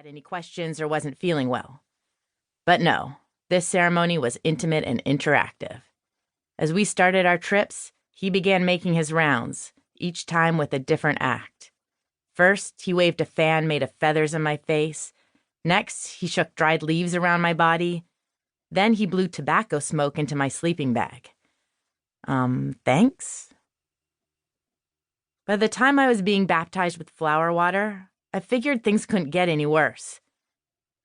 had any questions or wasn't feeling well. But no, this ceremony was intimate and interactive. As we started our trips, he began making his rounds, each time with a different act. First, he waved a fan made of feathers in my face. Next, he shook dried leaves around my body. Then he blew tobacco smoke into my sleeping bag. Thanks? By the time I was being baptized with flower water, I figured things couldn't get any worse.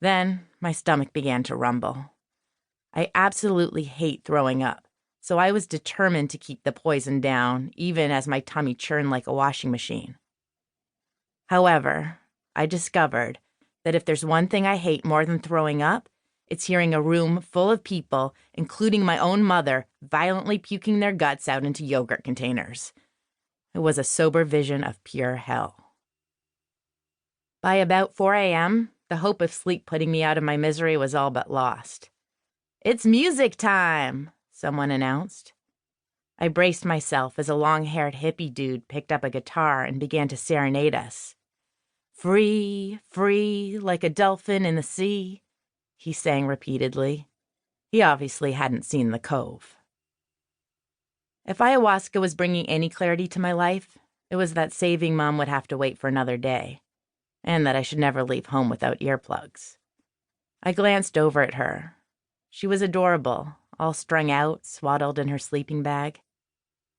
Then my stomach began to rumble. I absolutely hate throwing up, so I was determined to keep the poison down, even as my tummy churned like a washing machine. However, I discovered that if there's one thing I hate more than throwing up, it's hearing a room full of people, including my own mother, violently puking their guts out into yogurt containers. It was a sober vision of pure hell. By about 4 a.m., the hope of sleep putting me out of my misery was all but lost. "It's music time," someone announced. I braced myself as a long-haired hippie dude picked up a guitar and began to serenade us. "Free, free, like a dolphin in the sea," he sang repeatedly. He obviously hadn't seen The Cove. If ayahuasca was bringing any clarity to my life, it was that saving Mom would have to wait for another day, and that I should never leave home without earplugs. I glanced over at her. She was adorable, all strung out, swaddled in her sleeping bag.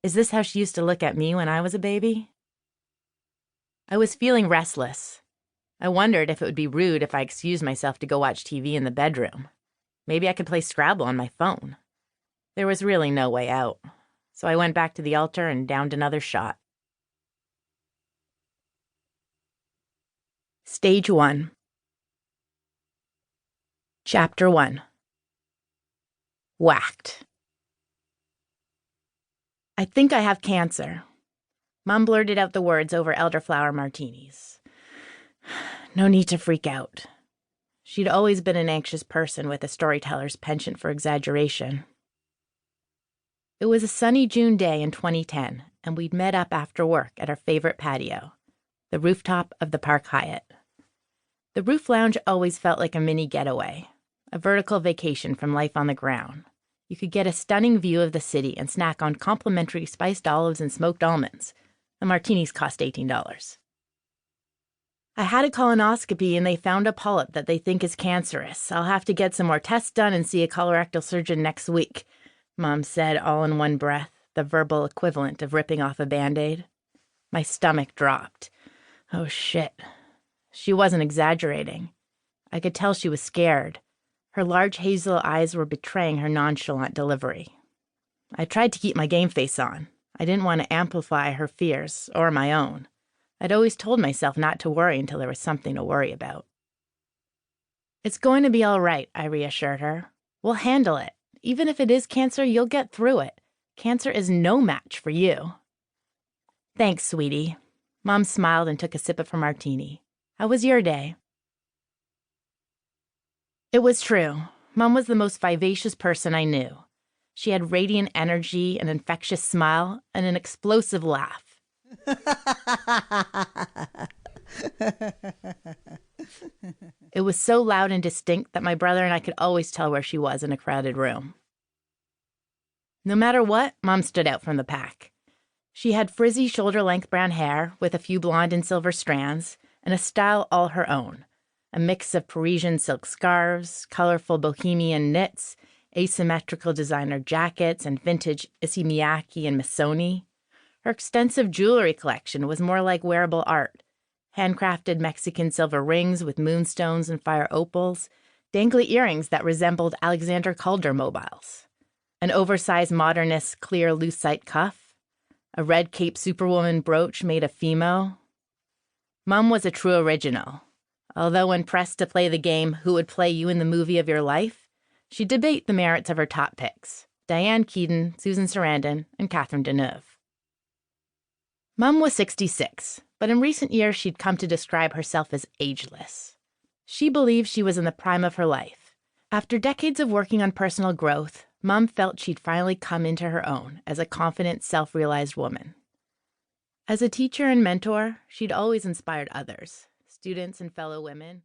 Is this how she used to look at me when I was a baby? I was feeling restless. I wondered if it would be rude if I excused myself to go watch TV in the bedroom. Maybe I could play Scrabble on my phone. There was really no way out, so I went back to the altar and downed another shot. Stage 1. Chapter 1. Whacked. "I think I have cancer." Mom blurted out the words over elderflower martinis. No need to freak out. She'd always been an anxious person with a storyteller's penchant for exaggeration. It was a sunny June day in 2010, and we'd met up after work at our favorite patio, the rooftop of the Park Hyatt. The roof lounge always felt like a mini getaway, a vertical vacation from life on the ground. You could get a stunning view of the city and snack on complimentary spiced olives and smoked almonds. The martinis cost $18. "I had a colonoscopy and they found a polyp that they think is cancerous. I'll have to get some more tests done and see a colorectal surgeon next week," Mom said all in one breath, the verbal equivalent of ripping off a Band-Aid. My stomach dropped. Oh, shit. She wasn't exaggerating. I could tell she was scared. Her large hazel eyes were betraying her nonchalant delivery. I tried to keep my game face on. I didn't want to amplify her fears, or my own. I'd always told myself not to worry until there was something to worry about. "It's going to be all right," I reassured her. "We'll handle it. Even if it is cancer, you'll get through it. Cancer is no match for you." "Thanks, sweetie." Mom smiled and took a sip of her martini. "How was your day?" It was true. Mom was the most vivacious person I knew. She had radiant energy, an infectious smile, and an explosive laugh. It was so loud and distinct that my brother and I could always tell where she was in a crowded room. No matter what, Mom stood out from the pack. She had frizzy shoulder-length brown hair with a few blonde and silver strands, and a style all her own. A mix of Parisian silk scarves, colorful bohemian knits, asymmetrical designer jackets, and vintage Issey Miyake and Missoni. Her extensive jewelry collection was more like wearable art. Handcrafted Mexican silver rings with moonstones and fire opals, dangly earrings that resembled Alexander Calder mobiles, an oversized modernist clear lucite cuff, a red Cape Superwoman brooch made of Fimo. Mom was a true original. Although when pressed to play the game, who would play you in the movie of your life, she'd debate the merits of her top picks, Diane Keaton, Susan Sarandon, and Catherine Deneuve. Mom was 66, but in recent years she'd come to describe herself as ageless. She believed she was in the prime of her life. After decades of working on personal growth, Mom felt she'd finally come into her own as a confident, self-realized woman. As a teacher and mentor, she'd always inspired others, students and fellow women,